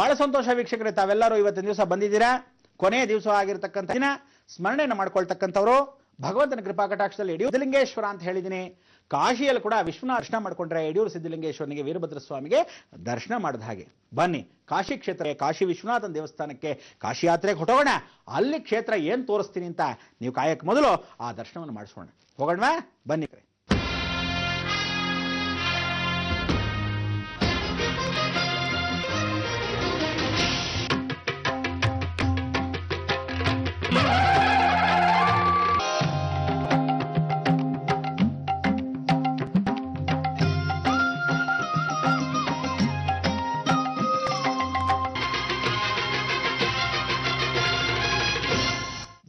ಬಹಳ ಸಂತೋಷ ವೀಕ್ಷಕರೇ, ತಾವೆಲ್ಲರೂ ಇವತ್ತಿನ ದಿವಸ ಬಂದಿದ್ದೀರಾ. ಕೊನೆಯ ದಿವಸ ಆಗಿರತಕ್ಕಂಥ ದಿನ ಸ್ಮರಣೆಯನ್ನು ಮಾಡ್ಕೊಳ್ತಕ್ಕಂಥವ್ರು ಭಗವಂತನ ಕೃಪಾ ಕಟಾಕ್ಷದಲ್ಲಿ ಯಡಿಯೂರು ಸಿದ್ಧಲಿಂಗೇಶ್ವರ ಅಂತ ಹೇಳಿದ್ದೀನಿ. ಕಾಶಿಯಲ್ಲಿ ಕೂಡ ವಿಶ್ವನಾಥ ದರ್ಶನ ಮಾಡ್ಕೊಂಡ್ರೆ ಯಡಿಯೂರು ಸಿದ್ಧಲಿಂಗೇಶ್ವರನಿಗೆ, ವೀರಭದ್ರ ಸ್ವಾಮಿಗೆ ದರ್ಶನ ಮಾಡಿದ ಹಾಗೆ. ಬನ್ನಿ ಕಾಶಿ ಕ್ಷೇತ್ರ, ಕಾಶಿ ವಿಶ್ವನಾಥನ ದೇವಸ್ಥಾನಕ್ಕೆ ಕಾಶಿ ಯಾತ್ರೆಗೆ ಹೊಟ್ಟೋಗೋಣ. ಅಲ್ಲಿ ಕ್ಷೇತ್ರ ಏನು ತೋರಿಸ್ತೀನಿ ಅಂತ ನೀವು ಕಾಯಕ್ಕೆ ಮೊದಲು ಆ ದರ್ಶನವನ್ನು ಮಾಡಿಸೋಣ. ಹೋಗೋಣವಾ? ಬನ್ನಿ.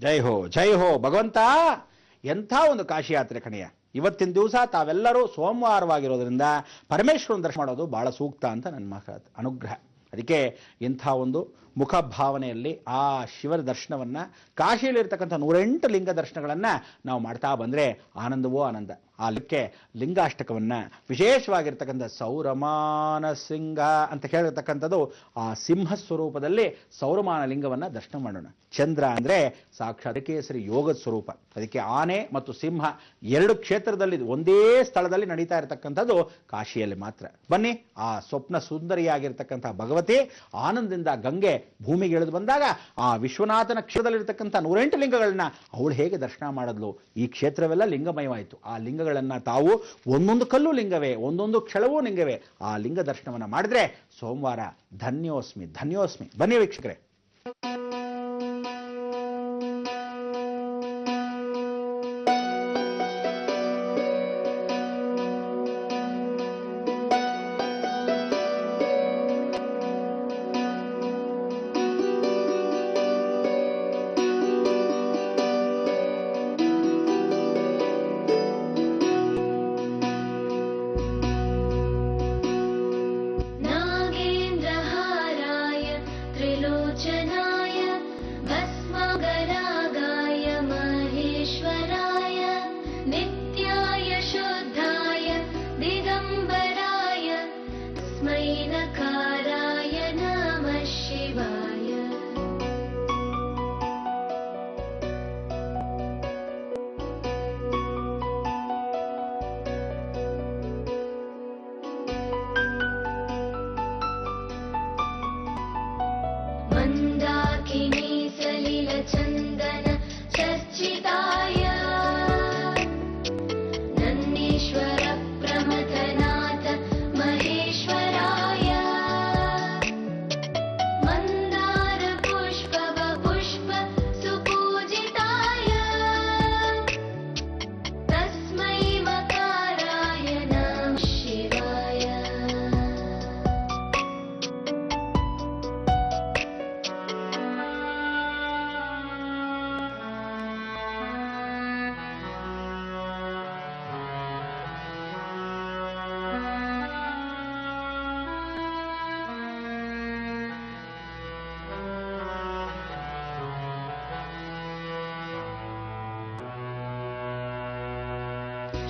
ಜೈ ಹೋ ಜೈ ಹೋ ಭಗವಂತ. ಎಂಥ ಒಂದು ಕಾಶಿ ಯಾತ್ರೆ ಕಣೆಯ. ಇವತ್ತಿನ ದಿವಸ ತಾವೆಲ್ಲರೂ ಸೋಮವಾರವಾಗಿರೋದ್ರಿಂದ ಪರಮೇಶ್ವರನ ದರ್ಶನ ಮಾಡೋದು ಬಹಳ ಸೂಕ್ತ ಅಂತ ನನ್ನ ಅನುಗ್ರಹ. ಅದಕ್ಕೆ ಇಂಥ ಒಂದು ಮುಖ ಭಾವನೆಯಲ್ಲಿ ಆ ಶಿವನ ದರ್ಶನವನ್ನು, ಕಾಶಿಯಲ್ಲಿರ್ತಕ್ಕಂಥ 108 ಲಿಂಗ ದರ್ಶನಗಳನ್ನು ನಾವು ಮಾಡ್ತಾ ಬಂದರೆ ಆನಂದವೋ ಆನಂದ. ಆ ಲಿಂಗಾಷ್ಟಕವನ್ನು ವಿಶೇಷವಾಗಿರ್ತಕ್ಕಂಥ ಸೌರಮಾನ ಸಿಂಹ ಅಂತ ಹೇಳಿರ್ತಕ್ಕಂಥದ್ದು, ಆ ಸಿಂಹ ಸ್ವರೂಪದಲ್ಲಿ ಸೌರಮಾನ ಲಿಂಗವನ್ನು ದರ್ಶನ ಮಾಡೋಣ. ಚಂದ್ರ ಅಂದರೆ ಸಾಕ್ಷಾತ್ ಕೇಸರಿ ಯೋಗದ ಸ್ವರೂಪ. ಅದಕ್ಕೆ ಆನೆ ಮತ್ತು ಸಿಂಹ 2 ಕ್ಷೇತ್ರದಲ್ಲಿ ಒಂದೇ ಸ್ಥಳದಲ್ಲಿ ನಡೀತಾ ಇರತಕ್ಕಂಥದ್ದು ಕಾಶಿಯಲ್ಲಿ ಮಾತ್ರ. ಬನ್ನಿ, ಆ ಸ್ವಪ್ನ ಸುಂದರಿಯಾಗಿರ್ತಕ್ಕಂಥ ಭಗವತಿ ಆನಂದದಿಂದ ಗಂಗೆ ಭೂಮಿಗೆ ಇಳಿದು ಬಂದಾಗ ಆ ವಿಶ್ವನಾಥನ ಕ್ಷೇತ್ರದಲ್ಲಿರ್ತಕ್ಕಂಥ 108 ಲಿಂಗಗಳನ್ನ ಅವಳು ಹೇಗೆ ದರ್ಶನ ಮಾಡಿದ್ಲು. ಈ ಕ್ಷೇತ್ರವೆಲ್ಲ ಲಿಂಗಮಯವಾಯಿತು. ಆ ಲಿಂಗಗಳನ್ನ ತಾವು ಒಂದೊಂದು ಕಲ್ಲು ಲಿಂಗವೇ, ಒಂದೊಂದು ಕ್ಷಳವೂ ಲಿಂಗವೇ. ಆ ಲಿಂಗ ದರ್ಶನವನ್ನು ಮಾಡಿದ್ರೆ ಸೋಮವಾರ ಧನ್ಯೋಸ್ಮಿ ಧನ್ಯೋಸ್ಮಿ. ಬನ್ನಿ ವೀಕ್ಷಕರೇ.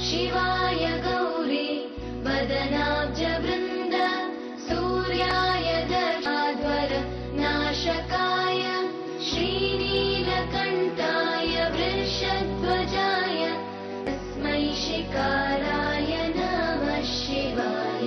शिवाय गौरी वदनाब्ज वृन्द सूर्याय दशाध्वर नाशकाय श्रीनीलकण्ठाय वृषध्वजाय तस्मै शिकाराय नमः शिवाय।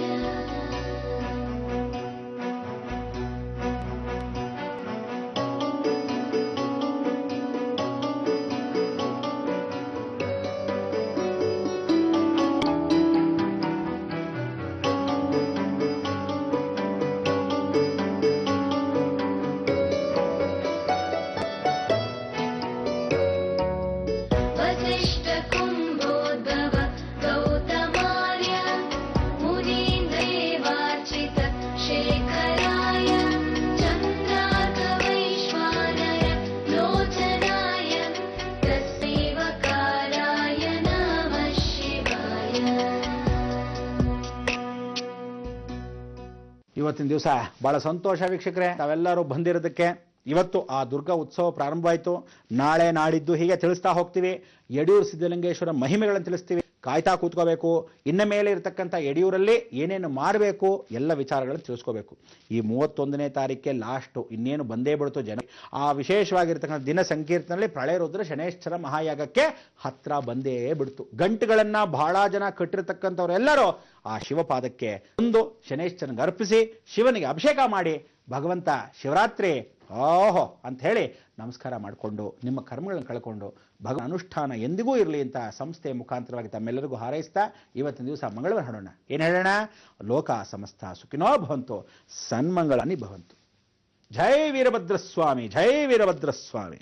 ಇವತ್ತಿನ ದಿವಸ ಬಹಳ ಸಂತೋಷ ವೀಕ್ಷಕರೇ, ತಾವೆಲ್ಲರೂ ಬಂದಿರೋದಕ್ಕೆ. ಇವತ್ತು ಆ ದುರ್ಗಾ ಉತ್ಸವ ಪ್ರಾರಂಭವಾಯಿತು. ನಾಳೆ ನಾಡಿದ್ದು ಹೀಗೆ ತಿಳಿಸ್ತಾ ಹೋಗ್ತೀವಿ. ಯಡಿಯೂರು ಸಿದ್ಧಲಿಂಗೇಶ್ವರ ಮಹಿಮೆಗಳನ್ನು ತಿಳಿಸ್ತೀವಿ. ಕಾಯ್ತಾ ಕೂತ್ಕೋಬೇಕು. ಇನ್ನ ಮೇಲೆ ಇರತಕ್ಕಂಥ ಯಡಿಯೂರಲ್ಲಿ ಏನೇನು ಮಾಡಬೇಕು ಎಲ್ಲ ವಿಚಾರಗಳನ್ನು ತಿಳಿಸ್ಕೋಬೇಕು. ಈ 31ನೇ ತಾರೀಕೆ ಲಾಸ್ಟು, ಇನ್ನೇನು ಬಂದೇ ಬಿಡ್ತು ಜನ. ಆ ವಿಶೇಷವಾಗಿರ್ತಕ್ಕಂಥ ದಿನ ಸಂಕೀರ್ತನಲ್ಲಿ ಪ್ರಳಯ ರುದ್ರ ಶನೇಶ್ವರ ಮಹಾಯಾಗಕ್ಕೆ ಹತ್ರ ಬಂದೇ ಬಿಡ್ತು. ಗಂಟುಗಳನ್ನ ಬಹಳ ಜನ ಕಟ್ಟಿರ್ತಕ್ಕಂಥವ್ರೆಲ್ಲರೂ ಆ ಶಿವಪಾದಕ್ಕೆ ಒಂದು ಶನೇಶ್ವರನಿಗೆ ಅರ್ಪಿಸಿ ಶಿವನಿಗೆ ಅಭಿಷೇಕ ಮಾಡಿ ಭಗವಂತ ಶಿವರಾತ್ರಿ ಓಹೋ ಅಂತ ಹೇಳಿ ನಮಸ್ಕಾರ ಮಾಡಿಕೊಂಡು ನಿಮ್ಮ ಕರ್ಮಗಳನ್ನು ಕಳ್ಕೊಂಡು ಭಗವಂತ ಅನುಷ್ಠಾನ ಎಂದಿಗೂ ಇರಲಿ ಅಂತ ಸಂಸ್ಥೆಯ ಮುಖಾಂತರವಾಗಿ ತಮ್ಮೆಲ್ಲರಿಗೂ ಹಾರೈಸ್ತಾ ಇವತ್ತಿನ ದಿವಸ ಮಂಗಳವಾರ ಹಾಡೋಣ. ಏನು ಹೇಳೋಣ? ಲೋಕ ಸಮಸ್ತ ಸುಖಿನೋ ಭವಂತು, ಸನ್ಮಂಗಳಾನಿ ಭವಂತು. ಜೈ ವೀರಭದ್ರಸ್ವಾಮಿ, ಜೈ ವೀರಭದ್ರಸ್ವಾಮಿ.